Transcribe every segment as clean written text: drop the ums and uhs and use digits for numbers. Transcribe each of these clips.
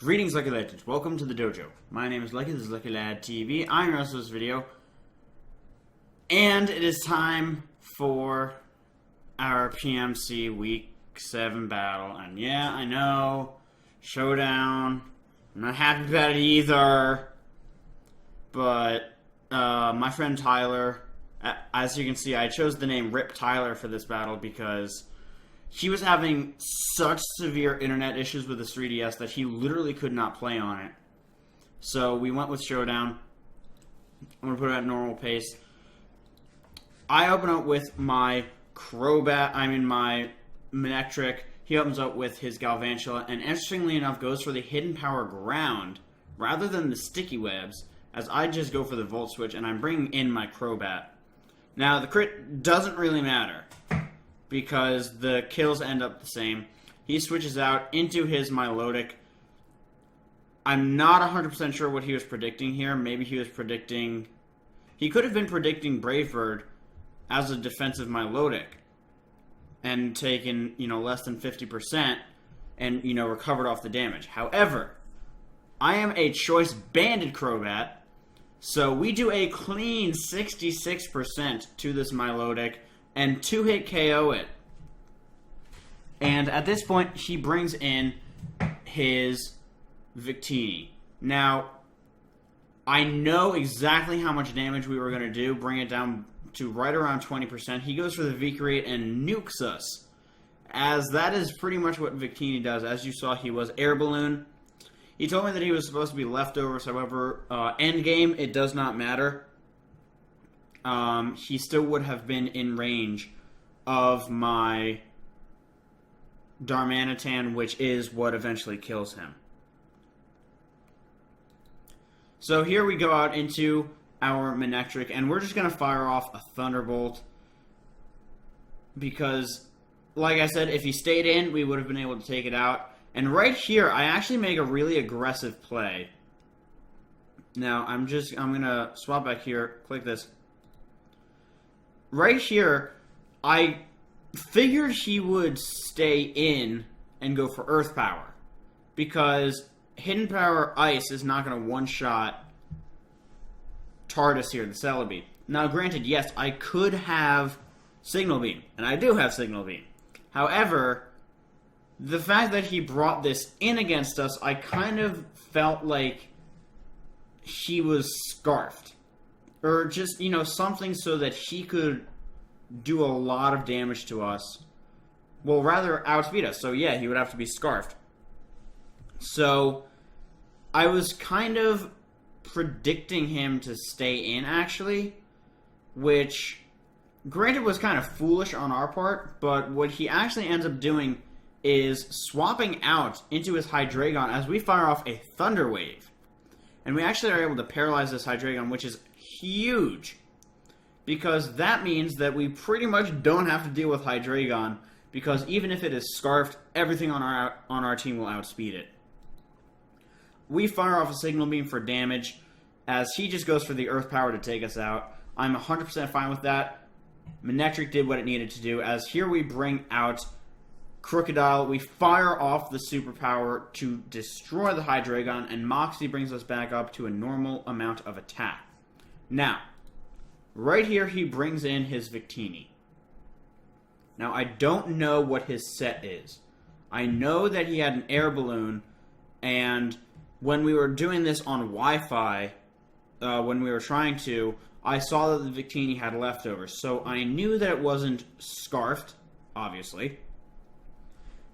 Greetings, Lucky Legends. Welcome to the dojo. My name is Lucky. This is Lucky Lad TV. I'm your host of this video. And it is time for our PMC Week 7 battle. And yeah, I know, Showdown. I'm not happy about it either. But my friend Tyler, as you can see, I chose the name Rip Tyler for this battle because he was having such severe internet issues with his 3DS that he literally could not play on it. So we went with Showdown. I'm going to put it at normal pace. I open up with my my Manectric. He opens up with his Galvantula, and interestingly enough goes for the Hidden Power Ground rather than the Sticky Webs, as I just go for the Volt Switch and I'm bringing in my Crobat. Now the crit doesn't really matter, because the kills end up the same. He switches out into his Milotic. I'm not 100% sure what he was predicting here. Maybe he was predicting... He could have been predicting Brave Bird as a defensive Milotic and taken, less than 50% and, recovered off the damage. However, I am a Choice Banded Crobat, so we do a clean 66% to this Milotic and 2-hit KO it. And at this point, he brings in his Victini. Now, I know exactly how much damage we were going to do, bring it down to right around 20%. He goes for the Vicreate and nukes us, as that is pretty much what Victini does. As you saw, he was Air Balloon. He told me that he was supposed to be leftovers, however, endgame, it does not matter. He still would have been in range of my Darmanitan, which is what eventually kills him. So here we go out into our Manectric, and we're just going to fire off a Thunderbolt, because, like I said, if he stayed in, we would have been able to take it out. And right here, I actually make a really aggressive play. Now, I'm going to swap back here, click this. Right here, I figured he would stay in and go for Earth Power, because Hidden Power Ice is not going to one-shot Tardis here, the Celebi. Now, granted, yes, I could have Signal Beam, and I do have Signal Beam. However, the fact that he brought this in against us, I kind of felt like he was scarfed. Or just, something so that he could do a lot of damage to us. Well, rather outspeed us. So yeah, he would have to be scarfed. So I was kind of predicting him to stay in, actually, which, granted, was kind of foolish on our part, but what he actually ends up doing is swapping out into his Hydreigon as we fire off a Thunder Wave. And we actually are able to paralyze this Hydreigon, which is huge, because that means that we pretty much don't have to deal with Hydreigon, because even if it is scarfed, everything on our team will outspeed it. We fire off a Signal Beam for damage, as he just goes for the Earth Power to take us out. I'm 100% fine with that. Manectric did what it needed to do, as here we bring out Crocodile. We fire off the Superpower to destroy the Hydreigon, and Moxie brings us back up to a normal amount of attack. Now, right here he brings in his Victini. Now, I don't know what his set is. I know that he had an Air Balloon, and when we were doing this on Wi-Fi, when we were trying to, I saw that the Victini had leftovers, so I knew that it wasn't scarfed, obviously.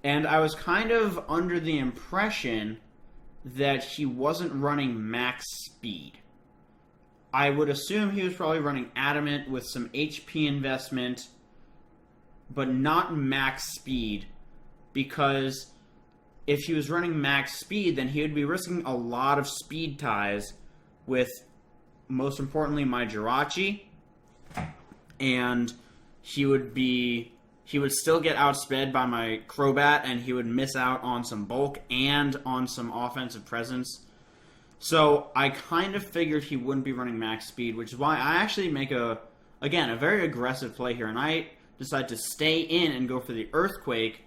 And I was kind of under the impression that he wasn't running max speed. I would assume he was probably running Adamant with some HP investment, but not max speed, because if he was running max speed, then he would be risking a lot of speed ties with, most importantly, my Jirachi, and he would still get outsped by my Crobat, and he would miss out on some bulk and on some offensive presence. So I kind of figured he wouldn't be running max speed, which is why I actually make a very aggressive play here, and I decide to stay in and go for the Earthquake.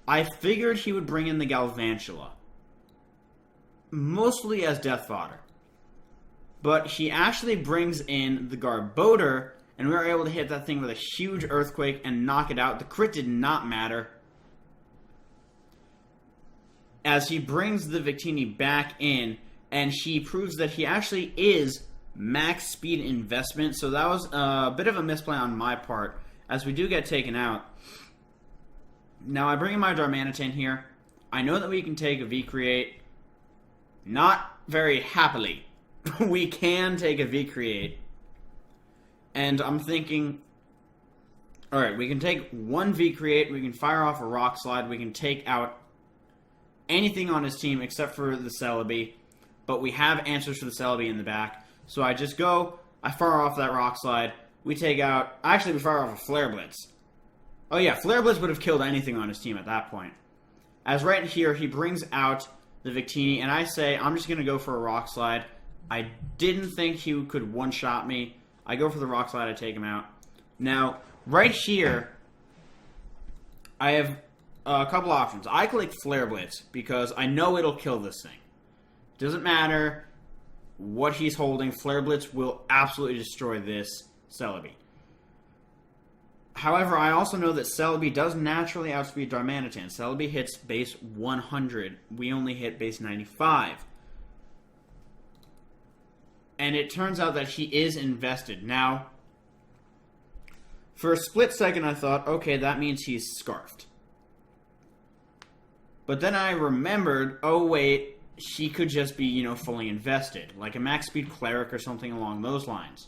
I figured he would bring in the Galvantula. mostly as death fodder. But he actually brings in the Garbodor, and we were able to hit that thing with a huge Earthquake and knock it out. The crit did not matter, as he brings the Victini back in, and he proves that he actually is max speed investment. So that was a bit of a misplay on my part, as we do get taken out. Now I bring in my Darmanitan here. I know that we can take a V-Create. Not very happily. We can take a V-Create. And I'm thinking, alright, we can take one V-Create, we can fire off a Rock Slide, we can take out anything on his team except for the Celebi, but we have answers for the Celebi in the back. So I just go, I fire off that Rock Slide, we take out, actually we fire off a Flare Blitz. Oh yeah, Flare Blitz would have killed anything on his team at that point. As right here, he brings out the Victini, and I say, I'm just going to go for a Rock Slide. I didn't think he could one-shot me. I go for the Rock Slide, I take him out. Now, right here, I have a couple options. I click Flare Blitz because I know it'll kill this thing. Doesn't matter what he's holding, Flare Blitz will absolutely destroy this Celebi. However, I also know that Celebi does naturally outspeed Darmanitan. Celebi hits base 100. We only hit base 95. And it turns out that he is invested. Now, for a split second I thought, okay, that means he's Scarfed. But then I remembered, oh wait, he could just be, fully invested. Like a max speed Cleric or something along those lines.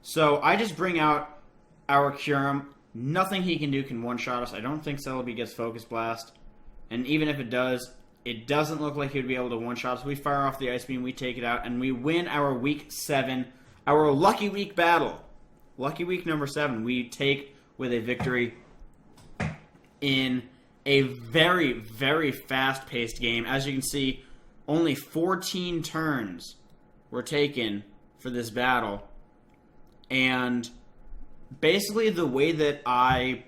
So I just bring out our Kyurem. Nothing he can do can one-shot us. I don't think Celebi gets Focus Blast. And even if it does, it doesn't look like he would be able to one-shot us. We fire off the Ice Beam, we take it out, and we win our Week 7, our Lucky Week battle. Lucky Week number 7, we take with a victory in a very, very fast-paced game. As you can see, only 14 turns were taken for this battle. And basically the way that I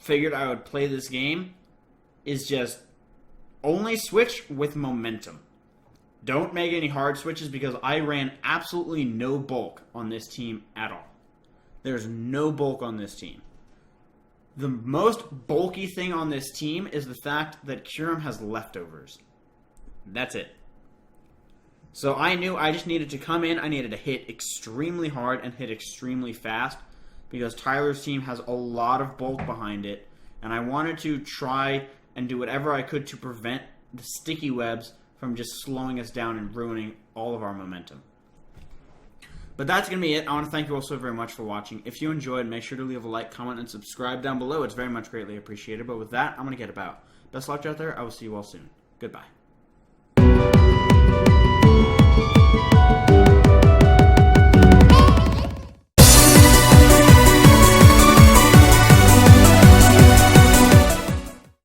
figured I would play this game is just only switch with momentum. Don't make any hard switches because I ran absolutely no bulk on this team at all. There's no bulk on this team. The most bulky thing on this team is the fact that Kyurem has leftovers. That's it. So I knew I just needed to come in, I needed to hit extremely hard and hit extremely fast because Tyler's team has a lot of bulk behind it, and I wanted to try and do whatever I could to prevent the sticky webs from just slowing us down and ruining all of our momentum. But that's going to be it. I want to thank you all so very much for watching. If you enjoyed, make sure to leave a like, comment, and subscribe down below. It's very much greatly appreciated. But with that, I'm going to get about. Best luck out there. I will see you all soon. Goodbye.